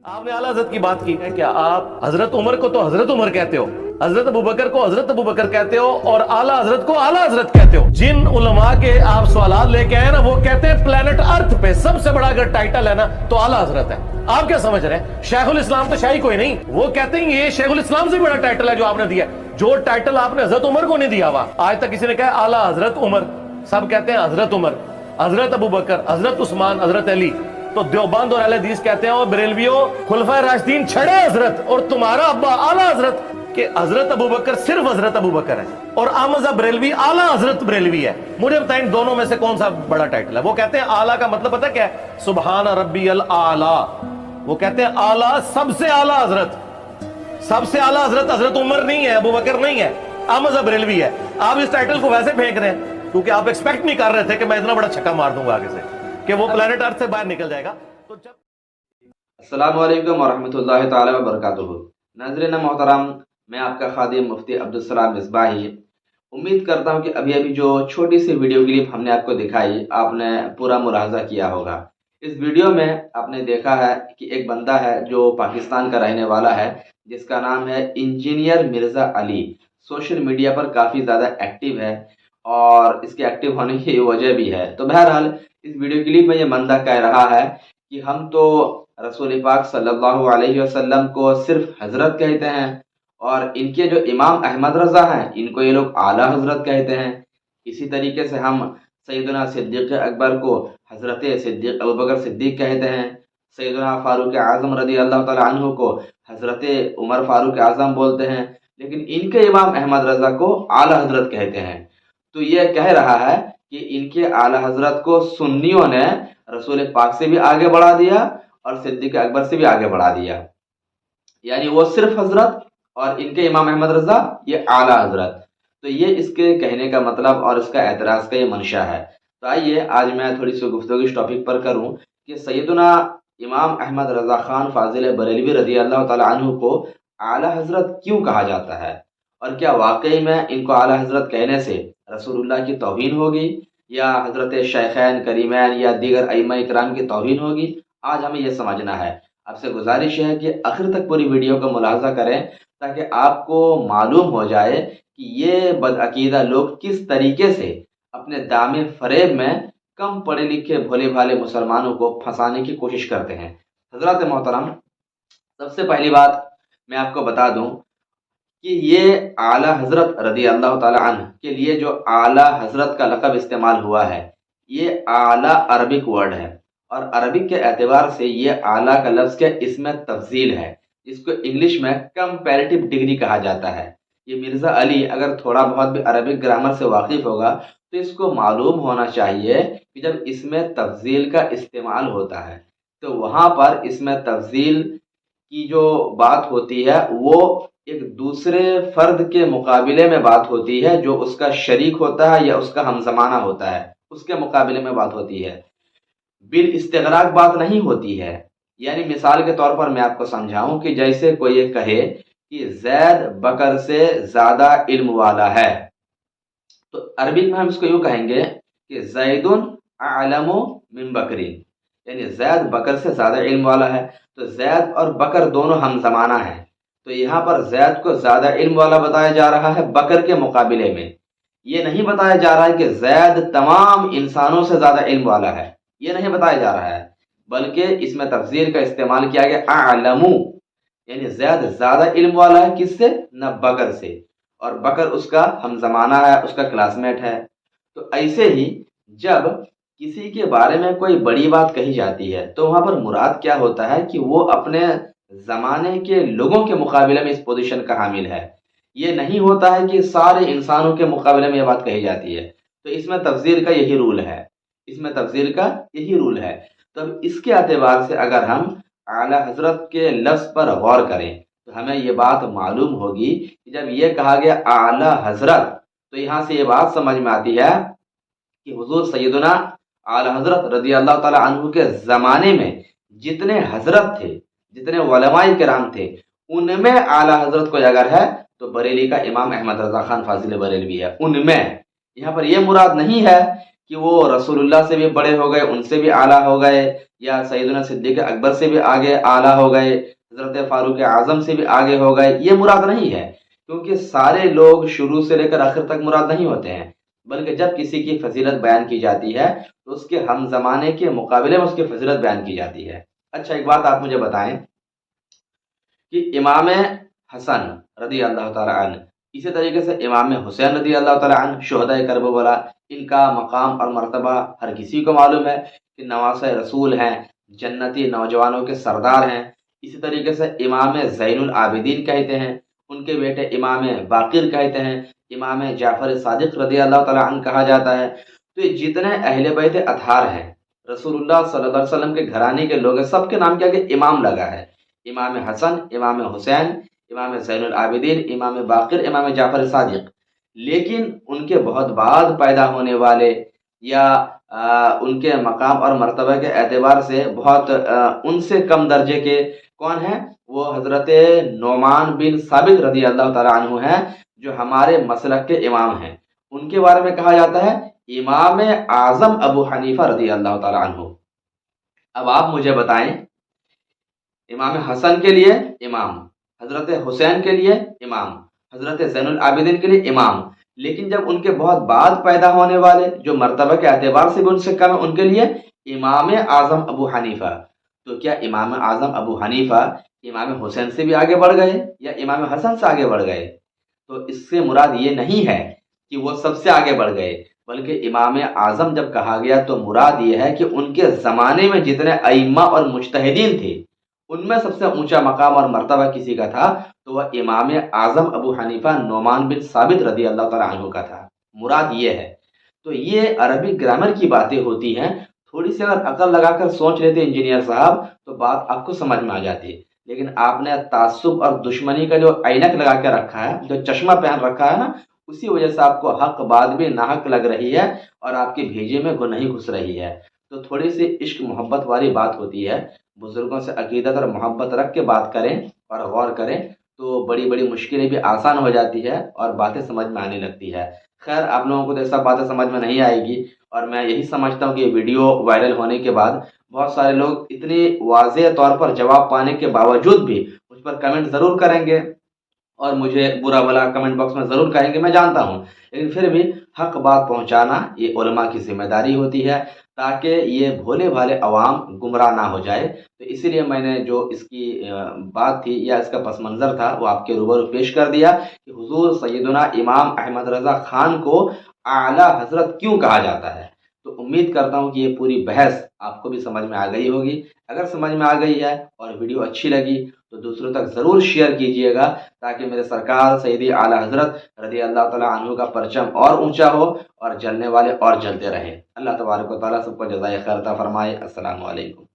आपने आला हजरत की बात की है, क्या आप हजरत उमर को तो हजरत उमर कहते हो, हजरत अबू बकर को हजरत अबू बकर कहते हो और आला हजरत को आला हजरत कहते हो। जिन उलमा के आप सवाल लेके आए ना, वो कहते हैं प्लेनेट अर्थ पे सबसे बड़ा अगर टाइटल है ना तो आला हजरत है। आप क्या समझ रहे हैं? शेखुल इस्लाम तो शाही कोई नहीं, वो कहते हैं ये शेखुल इस्लाम से बड़ा टाइटल है जो आपने दिया, जो टाइटल आपने हजरत उमर को नहीं दिया हुआ। आज तक किसी ने कहा आला हजरत उमर, सब कहते हैं हजरत उमर, हजरत अबू बकर, हजरत उस्मान, हजरत अली। तो देवबंद और अहले हदीस कहते हैं और बरेलवियों खुलफाए राशिदीन छड़े हजरत और तुम्हारा अब्बा आला हजरत, कि हजरत अबू बकर सिर्फ हजरत अबू बकर है और आमजा बरेलवी आला हजरत बरेलवी है। मुझे बताएं दोनों में से कौन सा बड़ा टाइटल है? वो कहते हैं आला का मतलब पता क्या है? सुबहान रब्बी अल आला। वो कहते हैं आला सबसे आला हजरत, सबसे आला हजरत हजरत उमर नहीं है, अबू बकर नहीं है, आमजा बरेलवी है। आप इस टाइटल को वैसे फेंक रहे हैं क्योंकि आप एक्सपेक्ट नहीं कर रहे थे कि मैं इतना बड़ा छक्का मार दूंगा आगे से कि वो प्लेनेट अर्थ से बाहर निकल जाएगा। तो जब अस्सलामु अलैकुम वरहमतुल्लाहि ताला वबरकातुहू। नाज़रीन मोहतरम, मैं आपका खादिम मुफ्ती अब्दुल सलाम मिसबाही। उम्मीद करता हूँ कि अभी अभी जो छोटी सी वीडियो क्लिप हमने आपको दिखाई, आपने पूरा मुलाहजा किया होगा। इस वीडियो में आपने देखा है कि एक बंदा है जो पाकिस्तान का रहने वाला है, जिसका नाम है engineer Mirza Ali. Social media पर काफ़ी ज़्यादा एक्टिव है और इसके एक्टिव होने की वजह भी है। तो बहरहाल इस वीडियो क्लिप में ये बंदा कह रहा है कि हम तो रसूल पाक सल्लल्लाहु अलैहि वसल्लम को सिर्फ हजरत कहते हैं और इनके जो इमाम अहमद रज़ा हैं इनको ये लोग आला हजरत कहते हैं। इसी तरीके से हम सैयदना सिद्दीक़ अकबर को हजरत सिद्दीक़ अबू बकर सिद्दीक़ कहते हैं, सैयदना फारूक आज़म रज़ी अल्लाह तआला अन्हु को हजरत उमर फारूक आज़म बोलते हैं, लेकिन इनके इमाम अहमद रज़ा को आला हजरत कहते हैं। तो ये कह रहा है कि इनके आला हजरत को सुन्नियों ने रसूल पाक से भी आगे बढ़ा दिया और सिद्दीक़ अकबर से भी आगे बढ़ा दिया, यानी वो सिर्फ हजरत और इनके इमाम अहमद रज़ा ये आला हजरत। तो ये इसके कहने का मतलब और इसका एतराज़ का ये मंशा है। तो आइए आज मैं थोड़ी सी गुफ्तगू इस टॉपिक पर करूं कि सैयदना इमाम अहमद रज़ा खान फाजिल बरेलवी रज़ी अल्लाह तआला अन्हु को आला हजरत क्यों कहा जाता है और क्या वाकई में इनको आला हजरत कहने से रसूलुल्लाह की तौहीन होगी या हजरत शेखैन करीमैन या दीगर अइम्मा इकराम की तौहीन होगी। आज हमें यह समझना है। आपसे गुजारिश है कि आखिर तक पूरी वीडियो को मुलाहजा करें ताकि आपको मालूम हो जाए कि ये बदअकीदा लोग किस तरीके से अपने दामे फरेब में कम पढ़े लिखे भोले भाले मुसलमानों को फंसाने की कोशिश करते हैं। हजरत मोहतरम, सबसे पहली बात मैं आपको बता दूं कि ये आला हजरत रदी अल्लाह ताला अन्हु के लिए जो आला हजरत का लक़ब इस्तेमाल हुआ है, ये आला अरबिक वर्ड है और अरबिक के एतबार से ये आला का लफ्ज़ क्या इसमें तफजील है, जिसको इंग्लिश में कंपैरेटिव डिग्री कहा जाता है। ये मिर्ज़ा अली अगर थोड़ा बहुत भी अरबिक ग्रामर से वाकिफ़ होगा तो इसको मालूम होना चाहिए कि जब इसमें तफजील का इस्तेमाल होता है तो वहाँ पर इसमें तफजील की जो बात होती है वो एक दूसरे फर्द के मुकाबले में बात होती है, जो उसका शरीक होता है या उसका हमज़माना होता है उसके मुकाबले में बात होती है, बिल इस्तिग़राक़ बात नहीं होती है। यानी मिसाल के तौर पर मैं आपको समझाऊं कि जैसे कोई ये कहे कि ज़ैद बकर से ज़्यादा इल्म वाला है, तो अरबिक में हम इसको यूँ कहेंगे कि ज़ैदुन अअलमु मिन बकरिन, यानी ज़ैद बकर से ज़्यादा इल्म वाला है। तो ज़ैद और बकर दोनों हम ज़माना हैं, तो यहाँ पर ज़ैद को ज़्यादा इल्म वाला बताया जा रहा है बकर के मुकाबले में। ये नहीं बताया जा रहा है कि ज़ैद तमाम इंसानों से ज़्यादा इल्म वाला है, ये नहीं बताया जा रहा है, बल्कि इसमें तफसीर का इस्तेमाल किया गया अअलमु, यानी ज़ैद ज़्यादा इल्म वाला है किससे? न बकर से, और बकर उसका हम ज़माना है, उसका क्लासमेट है। तो ऐसे ही जब किसी के बारे में कोई बड़ी बात कही जाती है तो वहाँ पर मुराद क्या होता है कि वो अपने ज़माने के लोगों के मुकाबले में इस पोजीशन का हामिल है। ये नहीं होता है कि सारे इंसानों के मुकाबले में ये बात कही जाती है। तो इसमें तफसीर का यही रूल है, इसमें तफसीर का यही रूल है। तब इसके एतबार से अगर हम आला हजरत के लफ्ज़ पर गौर करें तो हमें ये बात मालूम होगी कि जब ये कहा गया आला हजरत तो यहाँ से ये बात समझ में आती है कि हुजूर सैयदना आला हजरत रज़ी अल्लाह ताला अन्हु के ज़माने में जितने हजरत थे, जितने उलमाए किराम थे, उनमें आला हजरत कोई अगर है तो बरेली का इमाम अहमद रज़ा खान फाजिल बरेलवी है। उनमें यहाँ पर यह मुराद नहीं है کہ وہ रसूलुल्लाह से भी बड़े हो गए, उनसे भी आला हो गए, या सैयदना सिद्दीक अकबर से भी आगे आला हो गए, हजरत फारूक आजम से भी आगे हो गए, ये मुराद नहीं है। क्योंकि सारे लोग शुरू से लेकर आखिर तक मुराद नहीं होते हैं, बल्कि जब किसी की फजीलत बयान की जाती है तो उसके हम ज़माने के मुकाबले में उसकी फजीलत बयान की जाती है। अच्छा, एक बात आप मुझे बताएं कि इमाम हसन रदी अल्लाह ताला अन्हु, इसी तरीके से इमाम हुसैन रदी अल्लाह ताला अन्हु, शुहदा करबला, इनका मकाम और मर्तबा हर किसी को मालूम है कि नवासे रसूल हैं, जन्नती नौजवानों के सरदार हैं। इसी तरीके से इमाम ज़ैनुल आबिदीन कहते हैं, उनके बेटे इमाम बाक़िर कहते हैं, इमाम जाफ़र सादिक़ रदी अल्लाह ताला अन्हु कहा जाता है। तो ये जितने अहले बैत अतहार हैं, रसूलुल्लाह सल्लल्लाहु अलैहि वसल्लम के घराने के लोग हैं, सबके नाम के आगे इमाम लगा है। इमाम हसन, इमाम हुसैन, इमाम ज़ैनुल आबिदीन, इमाम बाक़िर, इमाम जाफ़र सादिक़। लेकिन उनके बहुत बाद पैदा होने वाले या उनके मकाम और मर्तबा के एतबार से बहुत उनसे कम दर्जे के कौन हैं? वो हज़रत नोमान बिन साबित रदी अल्लाह ताला अन्हु हैं, जो हमारे मसलक के इमाम हैं। उनके बारे में कहा जाता है इमाम आज़म अबू हनीफ़ा रदी अल्लाह ताला अन्हु। अब आप मुझे बताएं, इमाम हसन के लिए इमाम, हज़रत हुसैन के लिए इमाम, हज़रत ज़ैनुल आबिदीन के लिए इमाम, लेकिन जब उनके बहुत बाद पैदा होने वाले जो मर्तबा के एतबार से भी उनसे कम है, उनके लिए इमाम आज़म अबू हनीफ़ा। तो क्या इमाम आज़म अबू हनीफ़ा इमाम हुसैन से भी आगे बढ़ गए या इमाम हसन से आगे बढ़ गए? तो इससे मुराद ये नहीं है कि वो सबसे आगे बढ़ गए, बल्कि इमाम आज़म जब कहा गया तो मुराद ये है कि उनके ज़माने में जितने अइम्मा और मुज्तहिदीन थे, उनमें सबसे ऊंचा मकाम और मर्तबा किसी का था तो वह इमाम आज़म अबू हनीफ़ा नोमान बिन साबित रदी अल्लाह ताला अन्हु का था। मुराद ये है। तो ये अरबी ग्रामर की बातें होती हैं, थोड़ी सी अगर अकल लगाकर सोच लेते इंजीनियर साहब तो बात आपको समझ में आ जाती। लेकिन आपने तासुब और दुश्मनी का जो ऐनक लगा के रखा है, जो चश्मा पहन रखा है ना, उसी वजह से आपको हक बात भी नाहक लग रही है और आपके भेजे में गुनाही घुस रही है। तो थोड़ी सी इश्क मोहब्बत वाली बात होती है, बुजुर्गों से अकीदत और मोहब्बत रख के बात करें और गौर करें तो बड़ी बड़ी मुश्किलें भी आसान हो जाती है और बातें समझ में आने लगती है। खैर, आप लोगों को तो ऐसा बातें समझ में नहीं आएगी और मैं यही समझता हूँ कि वीडियो वायरल होने के बाद बहुत सारे लोग इतनी वाज़ेह तौर पर जवाब पाने के बावजूद भी मुझ पर कमेंट ज़रूर करेंगे और मुझे बुरा भला कमेंट बॉक्स में ज़रूर कहेंगे, मैं जानता हूँ, लेकिन फिर भी हक बात पहुँचाना ये उलमा की जिम्मेदारी होती है, ताकि ये भोले भाले अवाम गुमराह ना हो जाए। तो इसीलिए मैंने जो इसकी बात थी या इसका पस मंज़र था वो आपके रूबरू पेश कर दिया कि हुजूर सैयदना इमाम अहमद रज़ा ख़ान को आला हज़रत क्यों कहा जाता है। तो उम्मीद करता हूँ कि ये पूरी बहस आपको भी समझ में आ गई होगी। अगर समझ में आ गई है और वीडियो अच्छी लगी तो दूसरों तक ज़रूर शेयर कीजिएगा, ताकि मेरे सरकार सैयदी आला हज़रत रज़ी अल्लाह ताला अन्हु का परचम और ऊंचा हो और जलने वाले और जलते रहें। अल्लाह तबारक व तआला सबको जज़ाए खैर अता फरमाए। अस्सलामु अलैकुम।